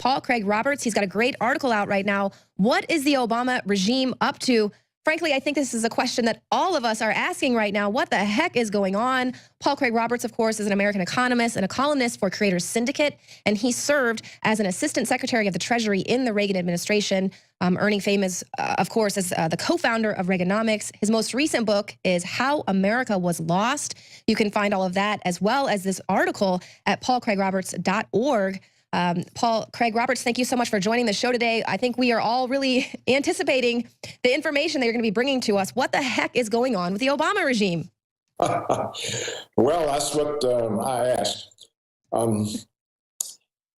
Paul Craig Roberts. He's got a great article out right now. What is the Obama regime up to? Frankly, I think this is a question that all of us are asking right now. What the heck is going on? Paul Craig Roberts, of course, is an American economist and a columnist for Creators Syndicate, and he served as an assistant secretary of the Treasury in the Reagan administration, earning fame as, of course, as the co-founder of Reaganomics. His most recent book is How America Was Lost. You can find all of that as well as this article at paulcraigroberts.org. Paul Craig Roberts, thank you so much for joining the show today. I think we are all really anticipating the information that you're going to be bringing to us. What the heck is going on with the Obama regime? Well, that's what I asked.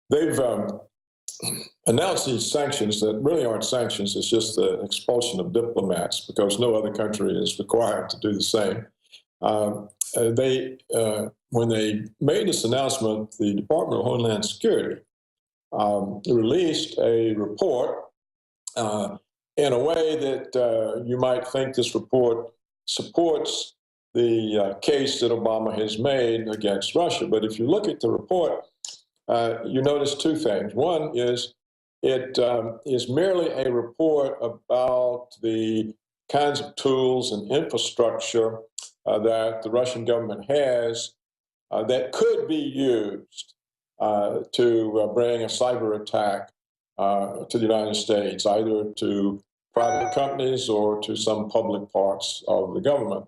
They've announced these sanctions that really aren't sanctions. It's just the expulsion of diplomats because no other country is required to do the same. When they made this announcement, the Department of Homeland Security released a report in a way that you might think this report supports the case that Obama has made against Russia. But if you look at the report, you notice two things. One is it is merely a report about the kinds of tools and infrastructure that the Russian government has that could be used to bring a cyber attack to the United States, either to private companies or to some public parts of the government.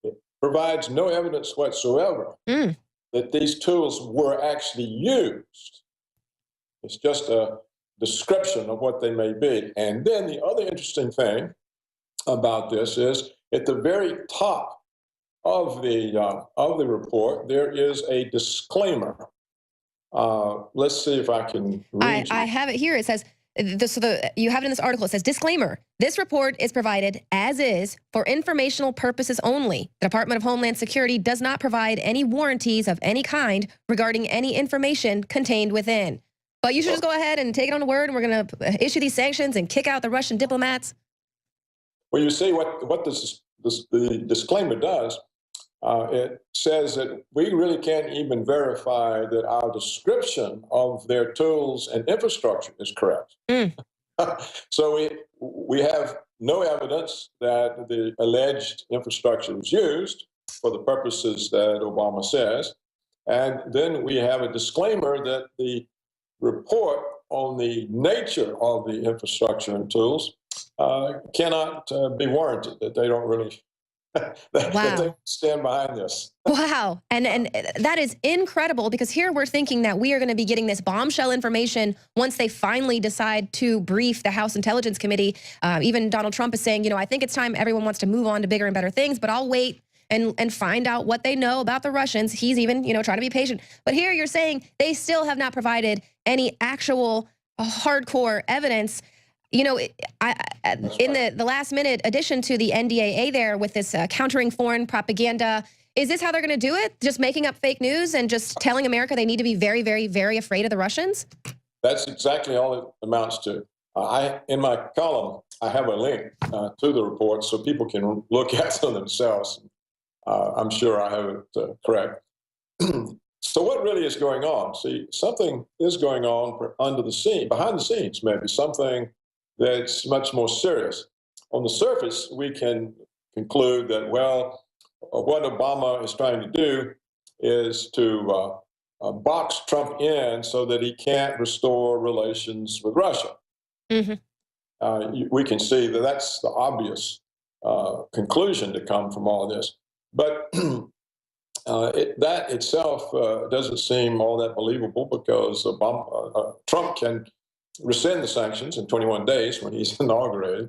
It provides no evidence whatsoever that these tools were actually used. It's just a description of what they may be. And then the other interesting thing about this is at the very top of the report, there is a disclaimer. Let's see if I can read I have it here. It says, you have it in this article. It says, disclaimer, this report is provided as is for informational purposes only. The Department of Homeland Security does not provide any warranties of any kind regarding any information contained within. But you should just go ahead and take it on the word, and we're going to issue these sanctions and kick out the Russian diplomats. Well, you see what the disclaimer does. It says that we really can't even verify that our description of their tools and infrastructure is correct. So we have no evidence that the alleged infrastructure was used for the purposes that Obama says. And then we have a disclaimer that the report on the nature of the infrastructure and tools cannot be warranted, that they don't really that they stand behind this. Wow. And that is incredible, because here we're thinking that we are going to be getting this bombshell information once they finally decide to brief the House Intelligence Committee. Even Donald Trump is saying, I think it's time everyone wants to move on to bigger and better things, but I'll wait and find out what they know about the Russians. He's even, trying to be patient. But here you're saying they still have not provided any actual hardcore evidence. In the last minute addition to the NDAA there with this countering foreign propaganda, is this how they're going to do it? Just making up fake news and just telling America they need to be very, very, very afraid of the Russians? That's exactly all it amounts to. In my column, I have a link to the report so people can look at them themselves. I'm sure I have it correct. So what really is going on? See, something is going on behind the scenes, maybe something that's much more serious. On the surface, we can conclude that, well, what Obama is trying to do is to box Trump in so that he can't restore relations with Russia. We can see that that's the obvious conclusion to come from all of this. But that itself doesn't seem all that believable, because Trump can rescind the sanctions in 21 days when he's inaugurated.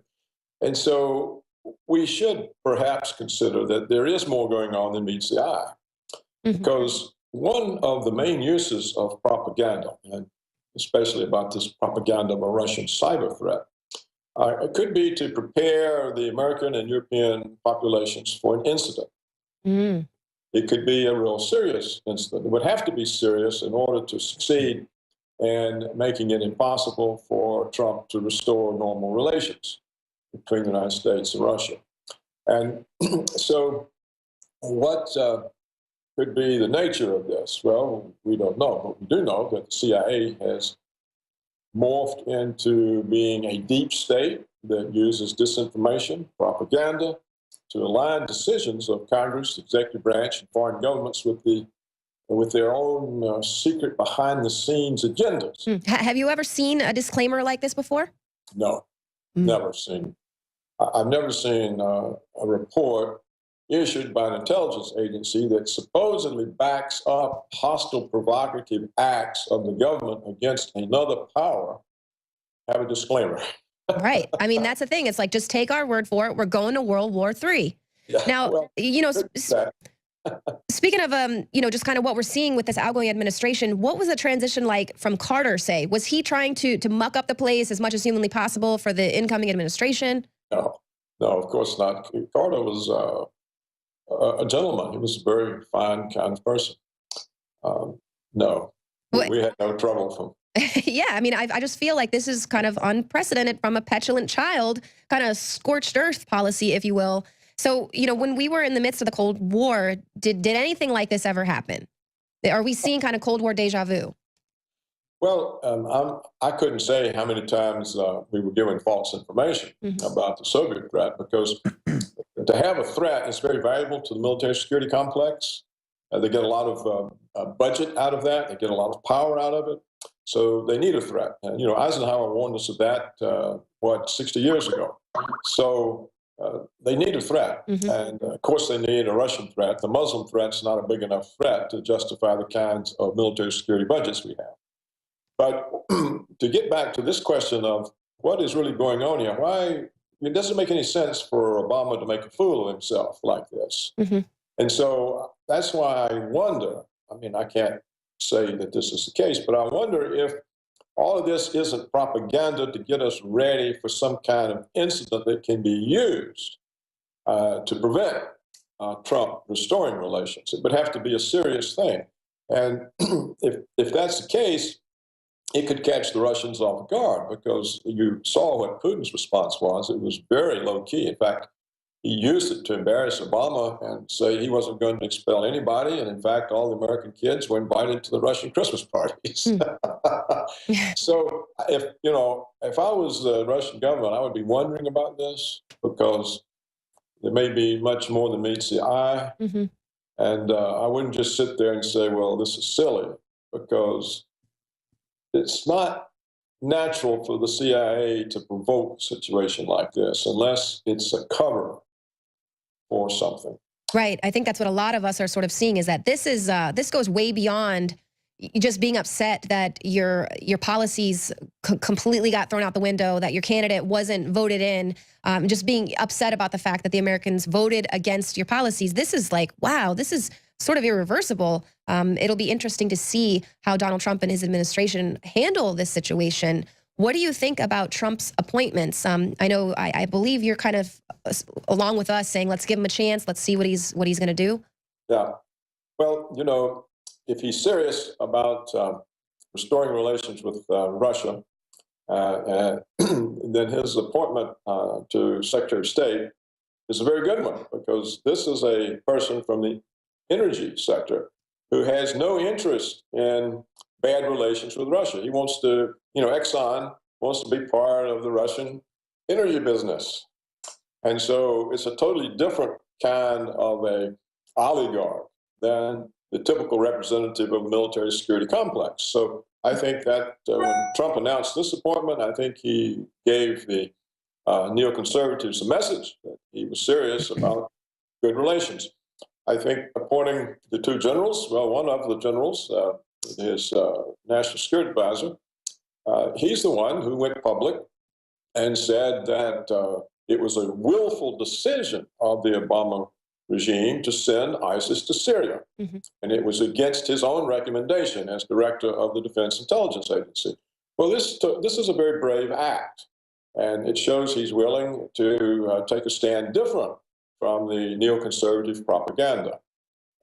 And so we should perhaps consider that there is more going on than meets the eye. Because one of the main uses of propaganda, and especially about this propaganda of a Russian cyber threat, it could be to prepare the American and European populations for an incident. It could be a real serious incident. It would have to be serious in order to succeed and making it impossible for Trump to restore normal relations between the United States and Russia. And so what could be the nature of this? Well, we don't know, but we do know that the CIA has morphed into being a deep state that uses disinformation, propaganda to align decisions of Congress, executive branch, and foreign governments with their own secret behind-the-scenes agendas. Have you ever seen a disclaimer like this before? No, never seen. I've never seen a report issued by an intelligence agency that supposedly backs up hostile, provocative acts of the government against another power have a disclaimer. Right. I mean, that's the thing. It's like, just take our word for it. We're going to World War III. Yeah, Now, well, speaking of, just kind of what we're seeing with this outgoing administration, what was the transition like from Carter, say? Was he trying to muck up the place as much as humanly possible for the incoming administration? No, of course not. Carter was a gentleman. He was a very fine, kind of person. No, we had no trouble from. Yeah, I mean, I just feel like this is kind of unprecedented from a petulant child, kind of scorched earth policy, if you will. So, when we were in the midst of the Cold War, did anything like this ever happen? Are we seeing kind of Cold War deja vu? Well, I couldn't say how many times we were given false information about the Soviet threat, because to have a threat is very valuable to the military security complex. They get a lot of budget out of that. They get a lot of power out of it. So they need a threat. And, Eisenhower warned us of that, 60 years ago. So they need a threat. And of course, they need a Russian threat. The Muslim threat's not a big enough threat to justify the kinds of military security budgets we have. But to get back to this question of what is really going on here, it doesn't make any sense for Obama to make a fool of himself like this. And so that's why I wonder, I can't say that this is the case, but I wonder if all of this isn't propaganda to get us ready for some kind of incident that can be used to prevent Trump restoring relations. It would have to be a serious thing. And if that's the case, it could catch the Russians off guard, because you saw what Putin's response was. It was very low key. In fact, he used it to embarrass Obama and say he wasn't going to expel anybody. And in fact, all the American kids were invited to the Russian Christmas parties. So if I was the Russian government, I would be wondering about this, because there may be much more than meets the eye. And I wouldn't just sit there and say, well, this is silly, because it's not natural for the CIA to provoke a situation like this unless it's a cover for something. Right. I think that's what a lot of us are sort of seeing, is that this goes way beyond just being upset that your policies completely got thrown out the window, that your candidate wasn't voted in, just being upset about the fact that the Americans voted against your policies. This is like, wow, this is sort of irreversible. It'll be interesting to see how Donald Trump and his administration handle this situation. What do you think about Trump's appointments? I believe you're kind of along with us saying, let's give him a chance. Let's see what he's going to do. Yeah. Well, if he's serious about restoring relations with Russia, then his appointment to Secretary of State is a very good one, because this is a person from the energy sector who has no interest in bad relations with Russia. He wants to, Exxon wants to be part of the Russian energy business. And so it's a totally different kind of a oligarch than the typical representative of a military security complex. So I think that when Trump announced this appointment, I think he gave the neoconservatives a message that he was serious about good relations. I think appointing the two generals, well, one of the generals, his national security advisor, he's the one who went public and said that it was a willful decision of the Obama regime to send ISIS to Syria. And it was against his own recommendation as director of the Defense Intelligence Agency. Well, this is a very brave act, and it shows he's willing to take a stand different from the neoconservative propaganda.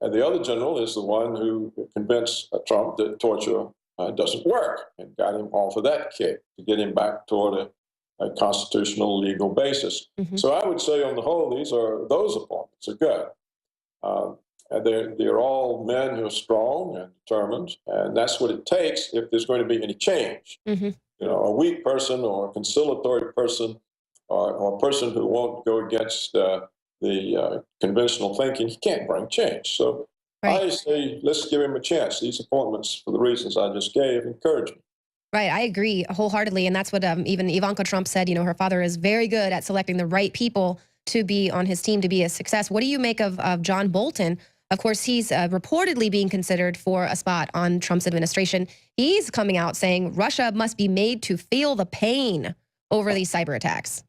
And the other general is the one who convinced Trump that torture doesn't work, and got him off of that kick to get him back toward a constitutional legal basis. So I would say on the whole, those appointments are good. And they're all men who are strong and determined, and that's what it takes if there's going to be any change. a weak person or a conciliatory person or a person who won't go against the conventional thinking, he can't bring change. So Right. I say, let's give him a chance. These appointments, for the reasons I just gave, encourage me. Right, I agree wholeheartedly, and that's what even Ivanka Trump said. Her father is very good at selecting the right people to be on his team to be a success. What do you make of John Bolton? Of course, he's reportedly being considered for a spot on Trump's administration. He's coming out saying Russia must be made to feel the pain over these cyber attacks.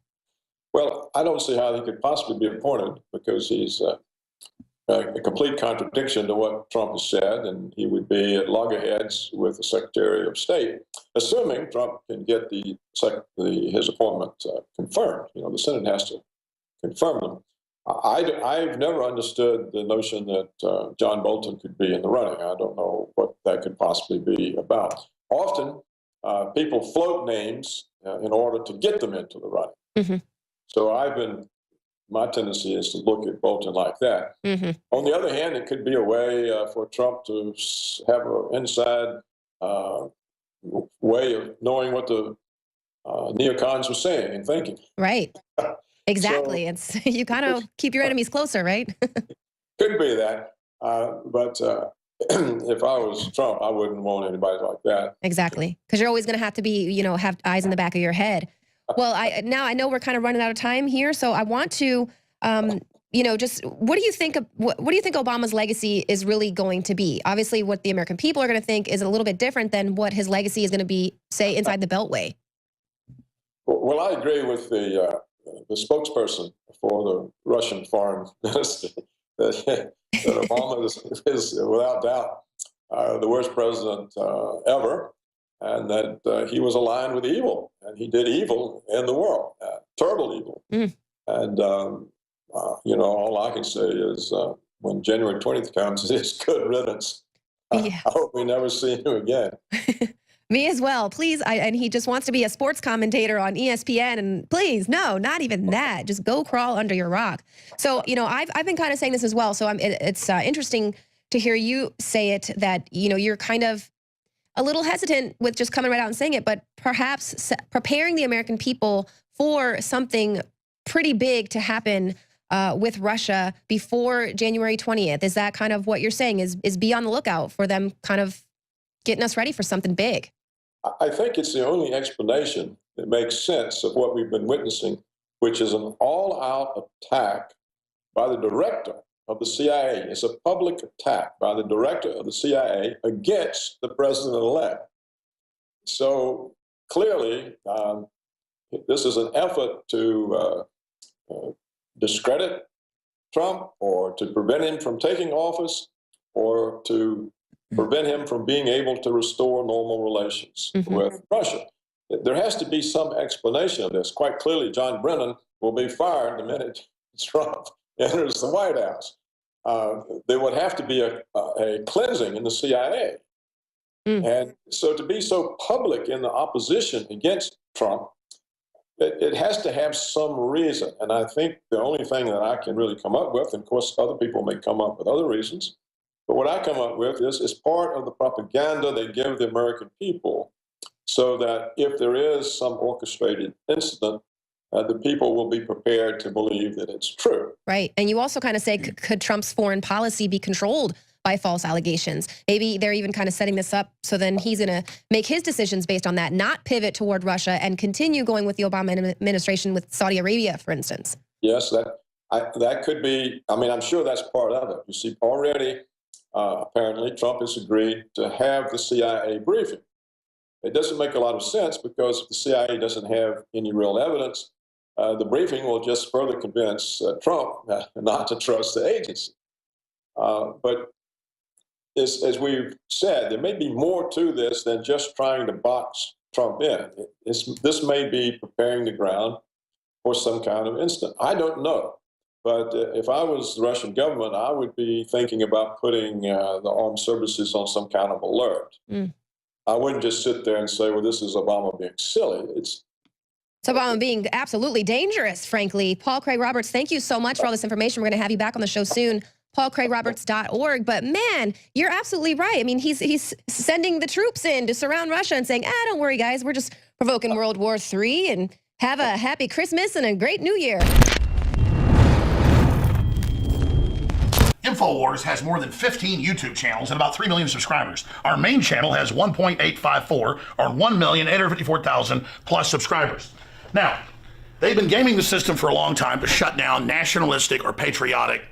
Well, I don't see how he could possibly be appointed because he's a complete contradiction to what Trump has said, and he would be at loggerheads with the Secretary of State, assuming Trump can get his appointment confirmed. The Senate has to confirm them. I've never understood the notion that John Bolton could be in the running. I don't know what that could possibly be about. Often, people float names in order to get them into the running. Mm-hmm. So my tendency is to look at Bolton like that. Mm-hmm. On the other hand, it could be a way for Trump to have an inside way of knowing what the neocons were saying and thinking. Right. Exactly. So, It's you kind of keep your enemies closer, right? could be that. But if I was Trump, I wouldn't want anybody like that. Exactly. Because you're always going to have to be, have eyes in the back of your head. Well, I know we're kind of running out of time here, so I want to, just what do you think what do you think Obama's legacy is really going to be? Obviously, what the American people are going to think is a little bit different than what his legacy is going to be, say, inside the Beltway. Well, I agree with the spokesperson for the Russian foreign ministry that Obama is without doubt the worst president ever. And that he was aligned with evil, and he did evil in the world, terrible evil. Mm. And, all I can say is when January 20th comes, it's good riddance. Yeah. I hope we never see him again. Me as well. Please. And he just wants to be a sports commentator on ESPN. And please, no, not even that. Just go crawl under your rock. So, I've been kind of saying this as well. So it's interesting to hear you say it, that, you're kind of a little hesitant with just coming right out and saying it, but perhaps preparing the American people for something pretty big to happen with Russia before January 20th. Is that kind of what you're saying, is be on the lookout for them kind of getting us ready for something big? I think it's the only explanation that makes sense of what we've been witnessing, which is an all-out attack by the director of the CIA. It's a public attack by the director of the CIA against the president-elect. So clearly, this is an effort to discredit Trump, or to prevent him from taking office, or to prevent him from being able to restore normal relations with Russia. There has to be some explanation of this. Quite clearly, John Brennan will be fired the minute Trump enters the White House. There would have to be a cleansing in the CIA. And so to be so public in the opposition against Trump, it has to have some reason. And I think the only thing that I can really come up with, and of course other people may come up with other reasons, but what I come up with is part of the propaganda they give the American people, so that if there is some orchestrated incident, the people will be prepared to believe that it's true. Right. And you also kind of say, could Trump's foreign policy be controlled by false allegations? Maybe they're even kind of setting this up so then he's going to make his decisions based on that, not pivot toward Russia and continue going with the Obama administration with Saudi Arabia, for instance. Yes, that could be. I mean, I'm sure that's part of it. You see, already, apparently, Trump has agreed to have the CIA briefing. It doesn't make a lot of sense, because if the CIA doesn't have any real evidence, the briefing will just further convince Trump not to trust the agency. But as we've said, there may be more to this than just trying to box Trump in. This may be preparing the ground for some kind of incident. I don't know. But if I was the Russian government, I would be thinking about putting the armed services on some kind of alert. I wouldn't just sit there and say, well, this is Obama being silly. It's Obama being absolutely dangerous, frankly. Paul Craig Roberts, thank you so much for all this information. We're going to have you back on the show soon. paulcraigroberts.org. But man, you're absolutely right. I mean, he's sending the troops in to surround Russia and saying, don't worry, guys, we're just provoking World War III and have a happy Christmas and a great New Year. InfoWars has more than 15 YouTube channels and about 3 million subscribers. Our main channel has 1.854 or 1,854,000 plus subscribers. Now, they've been gaming the system for a long time to shut down nationalistic or patriotic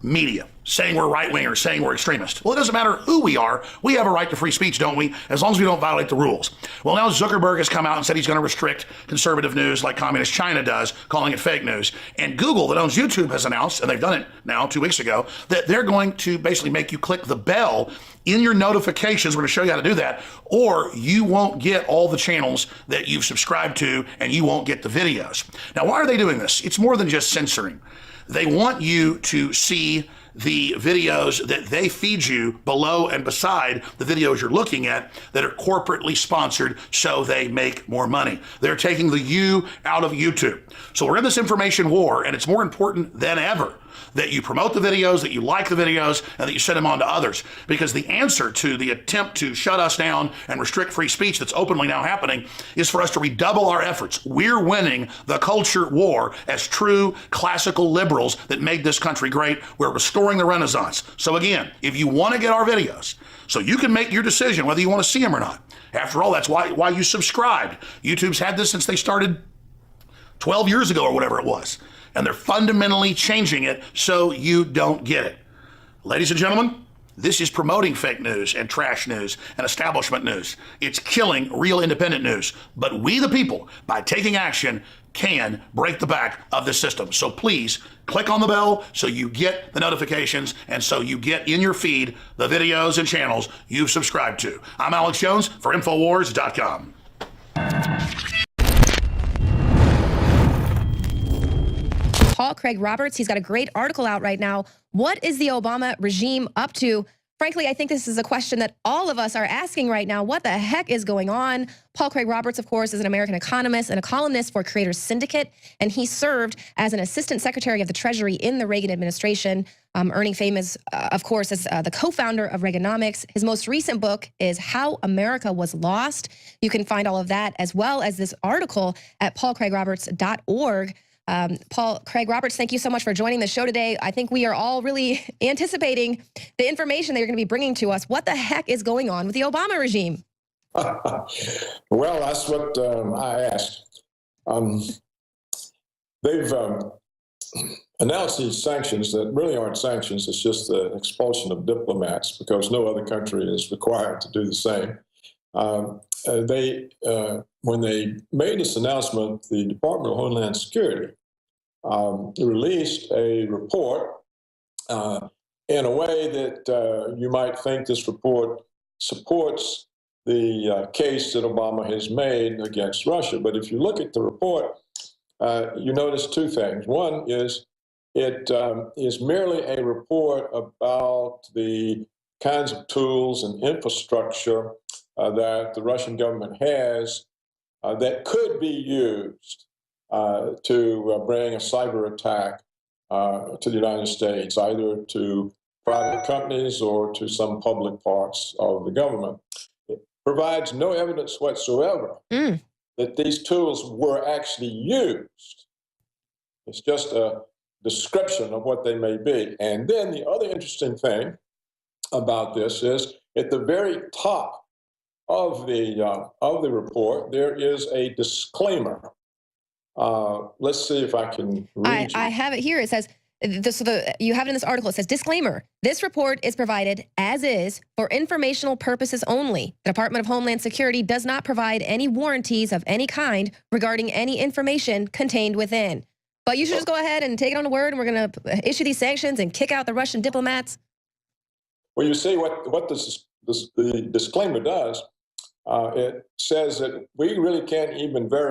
media, saying we're right-wingers, saying we're extremists. Well, it doesn't matter who we are. We have a right to free speech, don't we? As long as we don't violate the rules. Well, now Zuckerberg has come out and said he's going to restrict conservative news like Communist China does, calling it fake news. And Google, that owns YouTube, has announced, and they've done it now 2 weeks ago, that they're going to basically make you click the bell in your notifications. We're going to show you how to do that, or you won't get all the channels that you've subscribed to, and you won't get the videos. Now, why are they doing this? It's more than just censoring. They want you to see the videos that they feed you below and beside the videos you're looking at that are corporately sponsored so they make more money. They're taking the you out of YouTube. So we're in this information war, and it's more important than ever that you promote the videos, that you like the videos, and that you send them on to others. Because the answer to the attempt to shut us down and restrict free speech that's openly now happening is for us to redouble our efforts. We're winning the culture war as true classical liberals that made this country great. We're restoring the Renaissance. So again, if you want to get our videos, so you can make your decision whether you want to see them or not. After all, that's why you subscribed. YouTube's had this since they started 12 years ago or whatever it was. And they're fundamentally changing it so you don't get it. Ladies and gentlemen, this is promoting fake news and trash news and establishment news. It's killing real independent news. But we, the people, by taking action, can break the back of the system. So please click on the bell so you get the notifications and so you get in your feed the videos and channels you've subscribed to. I'm Alex Jones for Infowars.com. Paul Craig Roberts, he's got a great article out right now. What is the Obama regime up to? Frankly, I think this is a question that all of us are asking right now. What the heck is going on? Paul Craig Roberts, of course, is an American economist and a columnist for Creators Syndicate, and he served as an assistant secretary of the Treasury in the Reagan administration, earning fame as, of course, as the co-founder of Reaganomics. His most recent book is How America Was Lost. You can find all of that as well as this article at paulcraigroberts.org. Paul Craig Roberts, thank you so much for joining the show today. I think we are all really anticipating the information that you're going to be bringing to us. What the heck is going on with the Obama regime? Well, that's what I asked. They've announced these sanctions that really aren't sanctions. It's just the expulsion of diplomats because no other country is required to do the same. When they made this announcement, the Department of Homeland Security released a report in a way that you might think this report supports the case that Obama has made against Russia. But if you look at the report, you notice two things. One is it is merely a report about the kinds of tools and infrastructure that the Russian government has that could be used to bring a cyber attack to the United States, either to private companies or to some public parts of the government. It provides no evidence whatsoever that these tools were actually used. It's just a description of what they may be. And then the other interesting thing about this is at the very top of the report, there is a disclaimer. Let's see if I can read I have it here. It says, you have it in this article. It says, disclaimer, this report is provided as is for informational purposes only. The Department of Homeland Security does not provide any warranties of any kind regarding any information contained within. But you should just go ahead and take it on the word, and we're going to issue these sanctions and kick out the Russian diplomats. Well, you see what the disclaimer does. It says that we really can't even verify